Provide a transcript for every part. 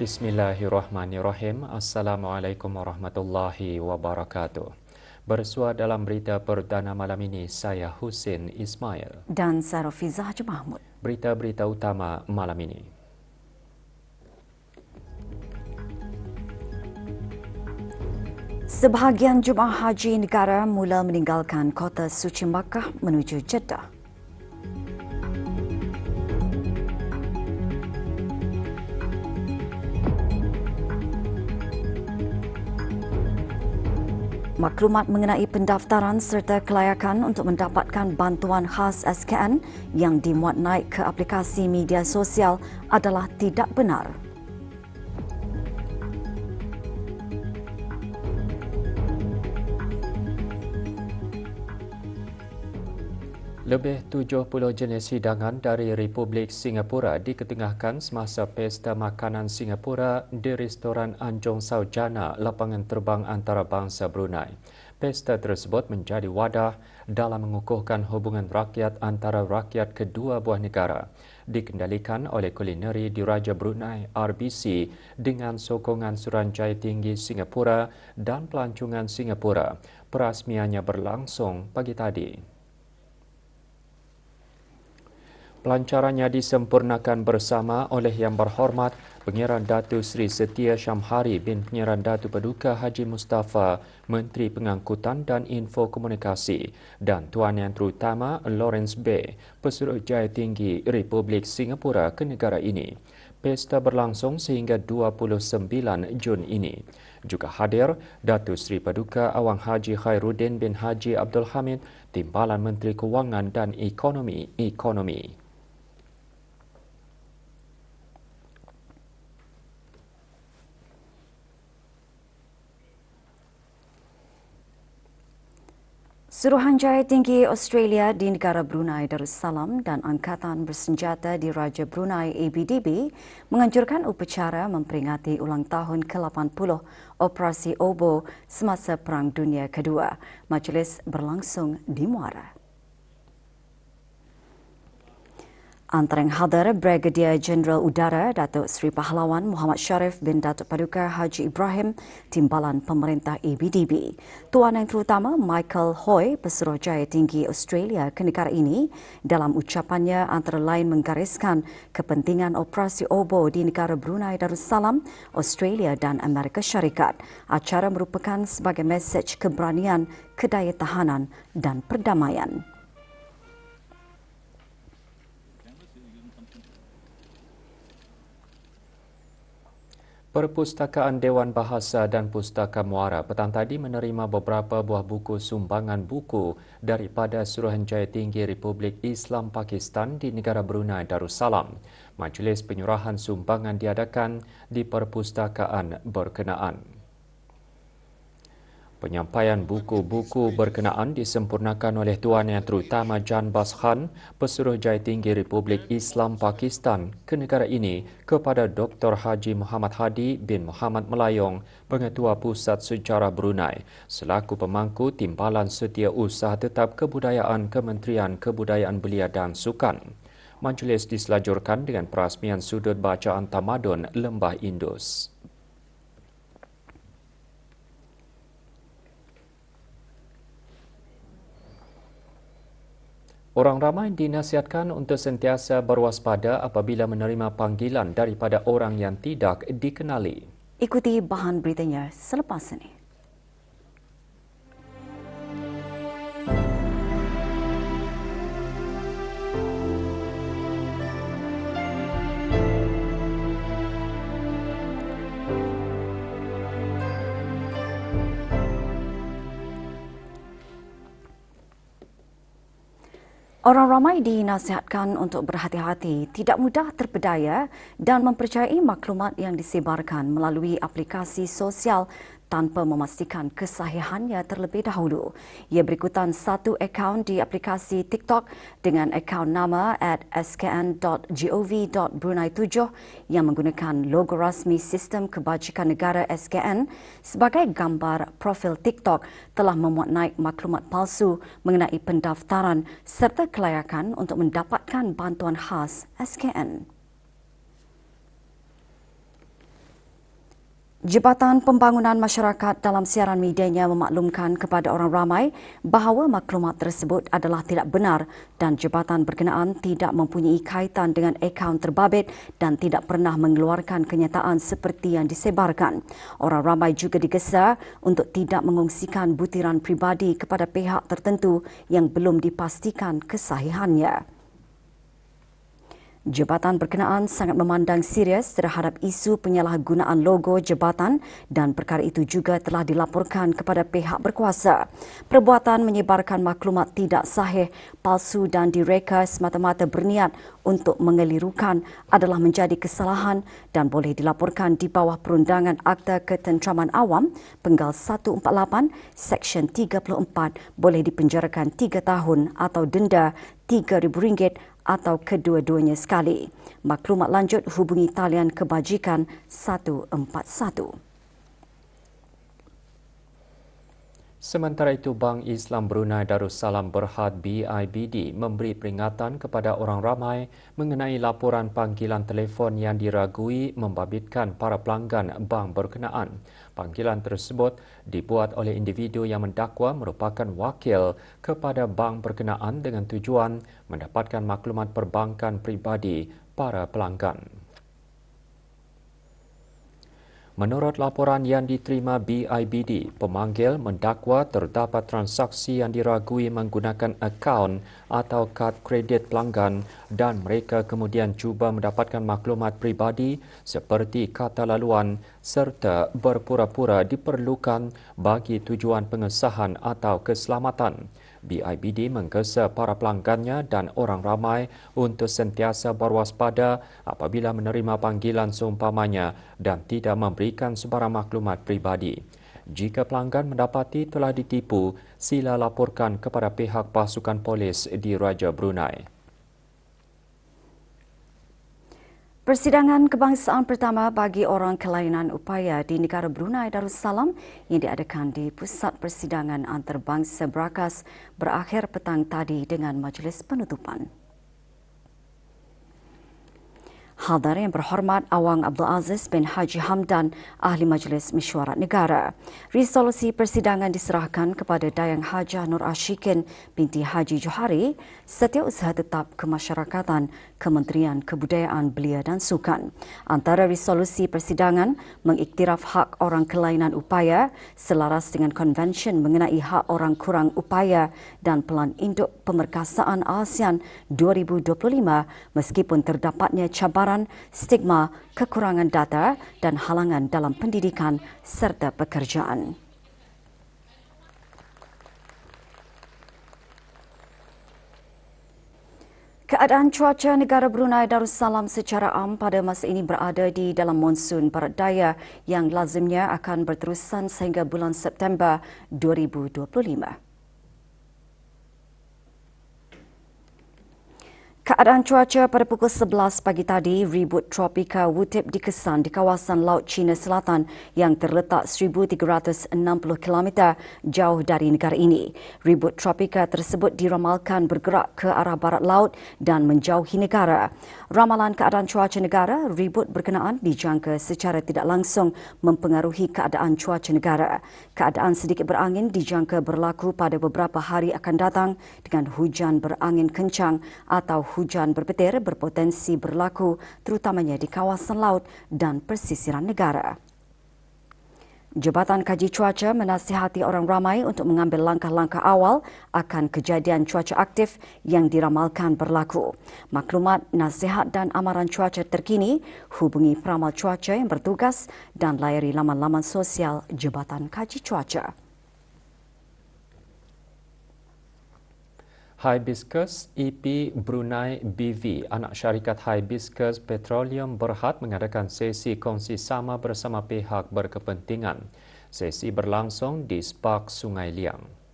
Bismillahirrahmanirrahim. Assalamualaikum warahmatullahi wabarakatuh. Bersua dalam berita perdana malam ini, saya Husin Ismail. Dan saya Rafizah Haji Mahmud. Berita-berita utama malam ini. Sebahagian jemaah haji negara mula meninggalkan kota suci Makkah menuju Jeddah. Maklumat mengenai pendaftaran serta kelayakan untuk mendapatkan bantuan khas SKN yang dimuat naik ke aplikasi media sosial adalah tidak benar. Lebih 70 jenis hidangan dari Republik Singapura diketengahkan semasa Pesta Makanan Singapura di Restoran Anjong Saujana, lapangan terbang antarabangsa Brunei. Pesta tersebut menjadi wadah dalam mengukuhkan hubungan rakyat antara rakyat kedua buah negara. Dikendalikan oleh Kulineri Diraja Brunei RBC dengan sokongan Suruhanjaya Tinggi Singapura dan Pelancongan Singapura. Perasmiannya berlangsung pagi tadi. Pelancarannya disempurnakan bersama oleh Yang Berhormat Pengiran Datu Seri Setia Syamhari bin Pengiran Datu Paduka Haji Mustafa, Menteri Pengangkutan dan Info Komunikasi, dan Tuan Yang Terutama Lawrence Bay, Pesuruhjaya Tinggi Republik Singapura ke negara ini. Pesta berlangsung sehingga 29 Jun ini. Juga hadir Datu Seri Paduka Awang Haji Khairuddin bin Haji Abdul Hamid, Timbalan Menteri Kewangan dan Ekonomi. Suruhanjaya Tinggi Australia di negara Brunei Darussalam dan Angkatan Bersenjata di Raja Brunei ABDB menganjurkan upacara memperingati ulang tahun ke-80 Operasi Oboh semasa Perang Dunia Kedua. Majlis berlangsung di Muara. Antara yang hadir Brigadier Jeneral Udara Datuk Seri Pahlawan Muhammad Sharif bin Datuk Paduka Haji Ibrahim, Timbalan Pemerintah ABDB. Tuan Yang Terutama Michael Hoy, Pesuruhjaya Tinggi Australia ke negara ini, dalam ucapannya antara lain menggariskan kepentingan Operasi Oboh di negara Brunei Darussalam, Australia dan Amerika Syarikat. Acara merupakan sebagai mesej keberanian, kedayatahanan dan perdamaian. Perpustakaan Dewan Bahasa dan Pustaka Muara petang tadi menerima beberapa buah buku sumbangan buku daripada Suruhanjaya Tinggi Republik Islam Pakistan di negara Brunei Darussalam. Majlis penyerahan sumbangan diadakan di perpustakaan berkenaan. Penyampaian buku-buku berkenaan disempurnakan oleh Tuan Yang Terutama Jan Bas Khan, Pesuruhjaya Tinggi Republik Islam Pakistan ke negara ini, kepada Dr. Haji Muhammad Hadi bin Muhammad Melayong, Pengetua Pusat Sejarah Brunei, selaku pemangku Timbalan Setiausaha Tetap Kebudayaan Kementerian Kebudayaan Belia dan Sukan. Majlis diselajurkan dengan perasmian sudut bacaan tamadun Lembah Indus. Orang ramai dinasihatkan untuk sentiasa berwaspada apabila menerima panggilan daripada orang yang tidak dikenali. Ikuti bahan beritanya selepas ini. Orang ramai dinasihatkan untuk berhati-hati, tidak mudah terpedaya dan mempercayai maklumat yang disebarkan melalui aplikasi sosial tanpa memastikan kesahihannya terlebih dahulu. Ia berikutan satu akaun di aplikasi TikTok dengan akaun nama @skn.gov.brunei7 yang menggunakan logo rasmi Sistem Kebajikan Negara SKN sebagai gambar profil TikTok telah memuat naik maklumat palsu mengenai pendaftaran serta kelayakan untuk mendapatkan bantuan khas SKN. Jabatan Pembangunan Masyarakat dalam siaran medianya memaklumkan kepada orang ramai bahawa maklumat tersebut adalah tidak benar dan jabatan berkenaan tidak mempunyai kaitan dengan akaun terbabit dan tidak pernah mengeluarkan kenyataan seperti yang disebarkan. Orang ramai juga digesa untuk tidak mengongsikan butiran pribadi kepada pihak tertentu yang belum dipastikan kesahihannya. Jabatan berkenaan sangat memandang serius terhadap isu penyalahgunaan logo jabatan dan perkara itu juga telah dilaporkan kepada pihak berkuasa. Perbuatan menyebarkan maklumat tidak sahih, palsu dan direka semata-mata berniat untuk mengelirukan adalah menjadi kesalahan dan boleh dilaporkan di bawah Perundangan Akta Ketenteraman Awam Penggal 148 Seksyen 34 boleh dipenjarakan 3 tahun atau denda RM3,000 atau kedua-duanya sekali. Maklumat lanjut hubungi talian kebajikan 141. Sementara itu, Bank Islam Brunei Darussalam Berhad BIBD memberi peringatan kepada orang ramai mengenai laporan panggilan telefon yang diragui membabitkan para pelanggan bank berkenaan. Panggilan tersebut dibuat oleh individu yang mendakwa merupakan wakil kepada bank berkenaan dengan tujuan mendapatkan maklumat perbankan pribadi para pelanggan. Menurut laporan yang diterima BIBD, pemanggil mendakwa terdapat transaksi yang diragui menggunakan akaun atau kad kredit pelanggan dan mereka kemudian cuba mendapatkan maklumat pribadi seperti kata laluan serta berpura-pura diperlukan bagi tujuan pengesahan atau keselamatan. BIBD menggesa para pelanggannya dan orang ramai untuk sentiasa berwaspada apabila menerima panggilan seumpamanya dan tidak memberikan sebarang maklumat pribadi. Jika pelanggan mendapati telah ditipu, sila laporkan kepada pihak pasukan polis di Raja Brunei. Persidangan kebangsaan pertama bagi orang kelainan upaya di negara Brunei Darussalam yang diadakan di Pusat Persidangan Antarabangsa Berakas berakhir petang tadi dengan majlis penutupan. Hadar yang berhormat Awang Abdul Aziz bin Haji Hamdan, Ahli Majlis Mesyuarat Negara. Resolusi persidangan diserahkan kepada Dayang Hajah Nur Ashikin binti Haji Johari, Setiausaha Tetap Kemasyarakatan, Kementerian Kebudayaan Belia dan Sukan. Antara resolusi persidangan mengiktiraf hak orang kelainan upaya selaras dengan Konvensyen mengenai hak orang kurang upaya dan Pelan Induk Pemerkasaan ASEAN 2025 meskipun terdapatnya cabaran, stigma, kekurangan data dan halangan dalam pendidikan serta pekerjaan. Keadaan cuaca negara Brunei Darussalam secara am pada masa ini berada di dalam monsun barat daya yang lazimnya akan berterusan sehingga bulan September 2025. Keadaan cuaca pada pukul 11 pagi tadi, ribut tropika Wutip dikesan di kawasan Laut Cina Selatan yang terletak 1,360 km jauh dari negara ini. Ribut tropika tersebut diramalkan bergerak ke arah barat laut dan menjauhi negara. Ramalan keadaan cuaca negara, ribut berkenaan dijangka secara tidak langsung mempengaruhi keadaan cuaca negara. Keadaan sedikit berangin dijangka berlaku pada beberapa hari akan datang dengan hujan berangin kencang atau hujan berpetir berpotensi berlaku terutamanya di kawasan laut dan persisiran negara. Jabatan Kaji Cuaca menasihati orang ramai untuk mengambil langkah-langkah awal akan kejadian cuaca aktif yang diramalkan berlaku. Maklumat, nasihat dan amaran cuaca terkini, hubungi peramal cuaca yang bertugas dan layari laman-laman sosial Jabatan Kaji Cuaca. Hibiscus EP Brunei BV, anak syarikat Hibiscus Petroleum Berhad mengadakan sesi kongsi sama bersama pihak berkepentingan. Sesi berlangsung di Spark Sungai Liang.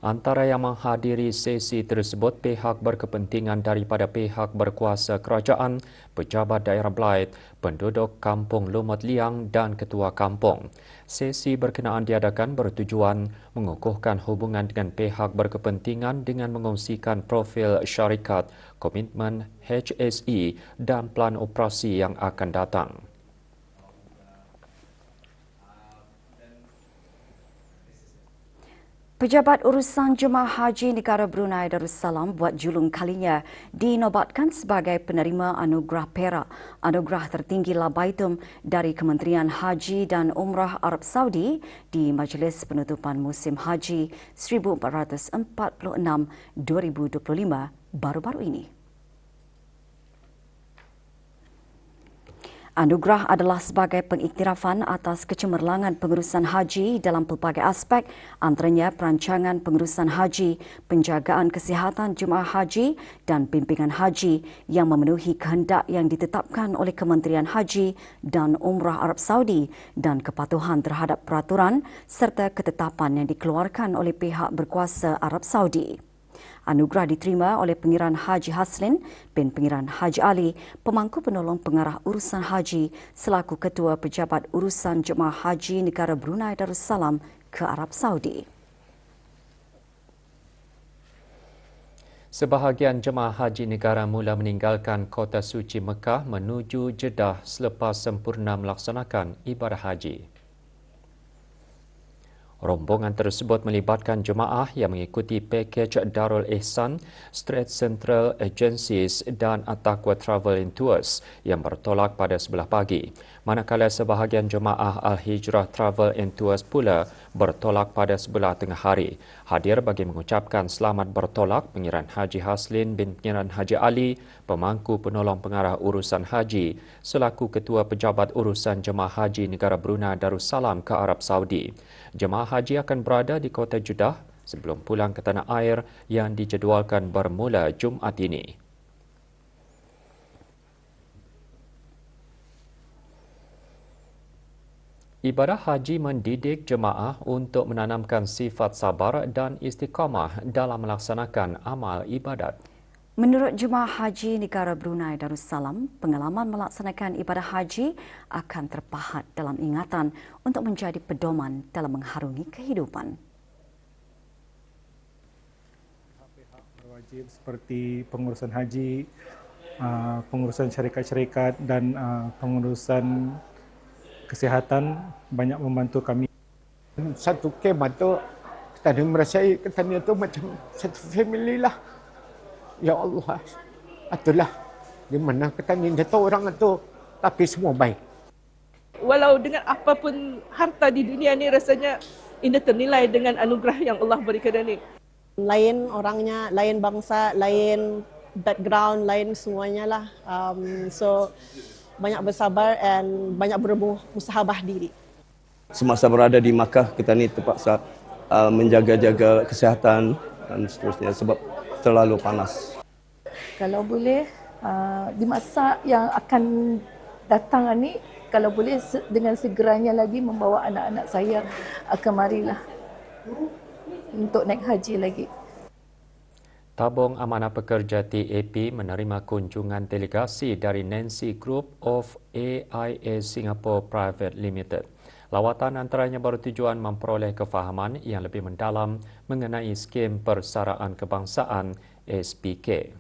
Antara yang menghadiri sesi tersebut pihak berkepentingan daripada pihak berkuasa kerajaan, pejabat daerah Belait, penduduk kampung Lumut Liang dan ketua kampung. Sesi berkenaan diadakan bertujuan mengukuhkan hubungan dengan pihak berkepentingan dengan mengongsikan profil syarikat, komitmen HSE dan plan operasi yang akan datang. Pejabat Urusan Jemaah Haji Negara Brunei Darussalam buat julung kalinya dinobatkan sebagai penerima anugerah perak, anugerah tertinggi Labaitum dari Kementerian Haji dan Umrah Arab Saudi di Majlis Penutupan Musim Haji 1446-2025 baru-baru ini. Anugerah adalah sebagai pengiktirafan atas kecemerlangan pengurusan haji dalam pelbagai aspek, antaranya perancangan pengurusan haji, penjagaan kesihatan jemaah haji dan bimbingan haji yang memenuhi kehendak yang ditetapkan oleh Kementerian Haji dan Umrah Arab Saudi dan kepatuhan terhadap peraturan serta ketetapan yang dikeluarkan oleh pihak berkuasa Arab Saudi. Anugerah diterima oleh Pengiran Haji Haslin bin Pengiran Haji Ali, pemangku penolong pengarah urusan haji selaku Ketua Pejabat Urusan Jemaah Haji Negara Brunei Darussalam ke Arab Saudi. Sebahagian jemaah haji negara mula meninggalkan kota suci Mekah menuju Jeddah selepas sempurna melaksanakan ibadah haji. Rombongan tersebut melibatkan jemaah yang mengikuti pakej Darul Ihsan, Straits Central Agencies dan At-Taqwa Travel and Tours yang bertolak pada sebelah pagi. Manakala sebahagian jemaah Al-Hijrah Travel and Tours pula bertolak pada sebelah tengah hari. Hadir bagi mengucapkan selamat bertolak Pengiran Haji Haslin bin Pengiran Haji Ali, pemangku penolong pengarah urusan haji selaku Ketua Pejabat Urusan Jemaah Haji Negara Brunei Darussalam ke Arab Saudi. Jemaah haji akan berada di kota Jeddah sebelum pulang ke tanah air yang dijadualkan bermula Jumaat ini. Ibadah haji mendidik jemaah untuk menanamkan sifat sabar dan istiqamah dalam melaksanakan amal ibadat. Menurut Jemaah Haji Negara Brunei Darussalam, pengalaman melaksanakan ibadah haji akan terpahat dalam ingatan untuk menjadi pedoman dalam mengharungi kehidupan. Pihak berwajib seperti pengurusan haji, pengurusan syarikat-syarikat dan pengurusan kesihatan banyak membantu kami. Satu kemah tu, kita merasai katanya tu macam satu family lah. Ya Allah, itulah di mana katanya dia orang itu, tapi semua baik. Walau dengan apapun harta di dunia ni rasanya ini ternilai dengan anugerah yang Allah berikan ini. Lain orangnya, lain bangsa, lain background, lain semuanya lah. So banyak bersabar dan banyak bermusahabah diri. Semasa berada di Makkah, kita ni terpaksa menjaga-jaga kesihatan dan seterusnya sebab terlalu panas. Kalau boleh di masa yang akan datang ni, kalau boleh dengan segeranya lagi membawa anak-anak saya kemarilah untuk naik haji lagi. Tabung Amanah Pekerja TAP menerima kunjungan delegasi dari Nancy Group of AIA Singapore Private Limited. Lawatan antaranya bertujuan memperoleh kefahaman yang lebih mendalam mengenai skim persaraan kebangsaan SPK.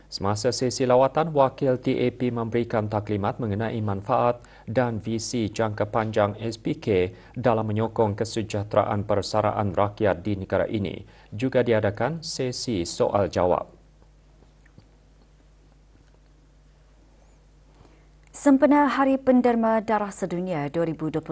Semasa sesi lawatan, wakil TAP memberikan taklimat mengenai manfaat dan visi jangka panjang SPK dalam menyokong kesejahteraan persaraan rakyat di negara ini. Juga diadakan sesi soal jawab. Sempena Hari Penderma Darah Sedunia 2025,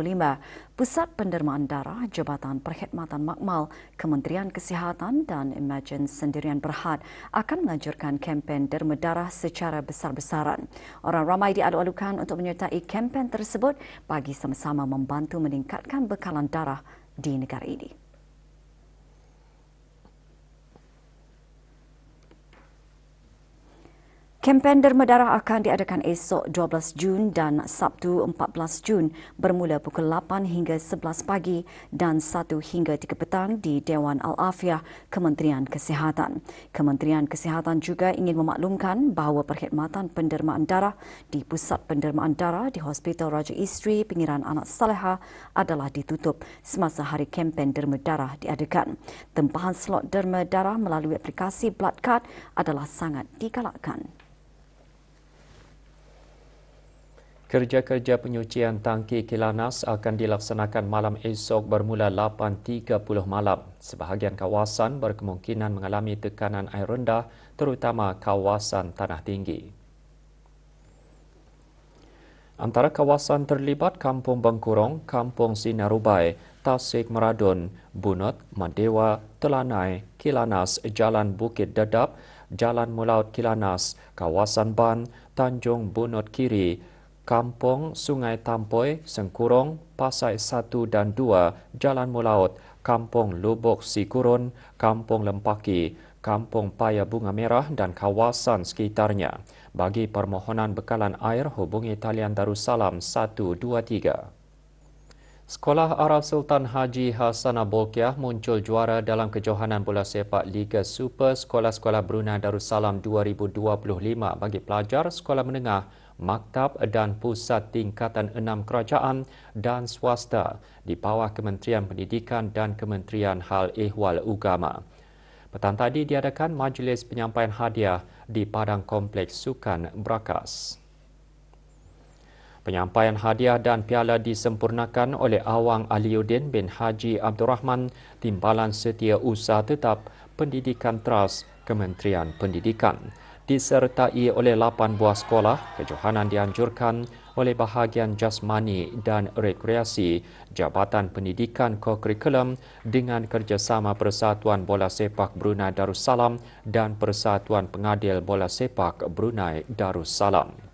Pusat Pendermaan Darah Jabatan Perkhidmatan Makmal Kementerian Kesihatan dan Imagine Sendirian Berhad akan melanjutkan kempen derma darah secara besar-besaran. Orang ramai diadu-adukan untuk menyertai kempen tersebut bagi sama-sama membantu meningkatkan bekalan darah di negara ini. Kempen derma darah akan diadakan esok 12 Jun dan Sabtu 14 Jun bermula pukul 8 hingga 11 pagi dan 1 hingga 3 petang di Dewan Al-Afiah Kementerian Kesihatan. Kementerian Kesihatan juga ingin memaklumkan bahawa perkhidmatan pendermaan darah di Pusat Pendermaan Darah di Hospital Raja Isteri Pengiran Anak Saleha adalah ditutup semasa hari kempen derma darah diadakan. Tempahan slot derma darah melalui aplikasi Blood Card adalah sangat digalakkan. Kerja-kerja penyucian tangki Kilanas akan dilaksanakan malam esok bermula 8.30 malam. Sebahagian kawasan berkemungkinan mengalami tekanan air rendah, terutama kawasan tanah tinggi. Antara kawasan terlibat Kampung Bengkurong, Kampung Sinarubai, Tasik Meradun, Bunut, Mandewa, Telanai, Kilanas, Jalan Bukit Dedap, Jalan Mulaut Kilanas, Kawasan Ban, Tanjung Bunut Kiri, Kampung Sungai Tampoi, Sengkurong, Pasai 1 dan 2, Jalan Mulaut, Kampung Lubuk Sikurun, Kampung Lempaki, Kampung Paya Bunga Merah dan kawasan sekitarnya. Bagi permohonan bekalan air, hubungi talian Darussalam 123. Sekolah Arab Sultan Haji Hassanah Bolkiah muncul juara dalam kejohanan bola sepak Liga Super Sekolah-Sekolah Brunei Darussalam 2025 bagi pelajar sekolah menengah, maktab dan pusat tingkatan 6 kerajaan dan swasta di bawah Kementerian Pendidikan dan Kementerian Hal Ehwal Ugama. Petang tadi diadakan majlis penyampaian hadiah di Padang Kompleks Sukan Brakas. Penyampaian hadiah dan piala disempurnakan oleh Awang Aliuddin bin Haji Abdul Rahman, Timbalan Setia Usaha Tetap Pendidikan Tras Kementerian Pendidikan. Disertai oleh 8 buah sekolah, kejohanan dianjurkan oleh bahagian jasmani dan rekreasi, Jabatan Pendidikan Kokurikulum dengan kerjasama Persatuan Bola Sepak Brunei Darussalam dan Persatuan Pengadil Bola Sepak Brunei Darussalam.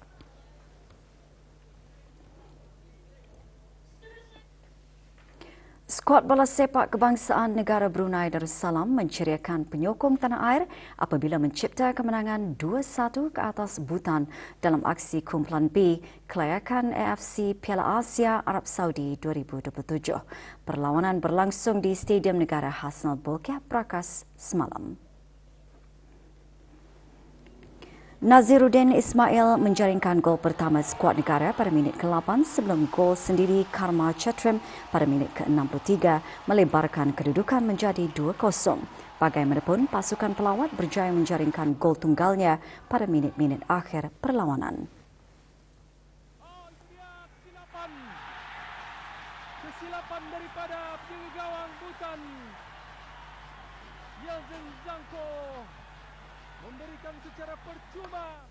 Skuad bola sepak kebangsaan negara Brunei Darussalam menceriakan penyokong tanah air apabila mencipta kemenangan 2-1 ke atas Bhutan dalam aksi kumpulan B kelayakan AFC Piala Asia Arab Saudi 2027. Perlawanan berlangsung di Stadium Negara Hassanah Bolkiah Brakas semalam. Naziruddin Ismail menjaringkan gol pertama skuad negara pada minit ke-8 sebelum gol sendiri Karma Chatrim pada minit ke-63 melebarkan kedudukan menjadi 2-0. Bagaimanapun, pasukan pelawat berjaya menjaringkan gol tunggalnya pada minit-minit akhir perlawanan. Kesilapan daripada penjaga gawang Bhutan, Yelzen Zangko memberikan secara percuma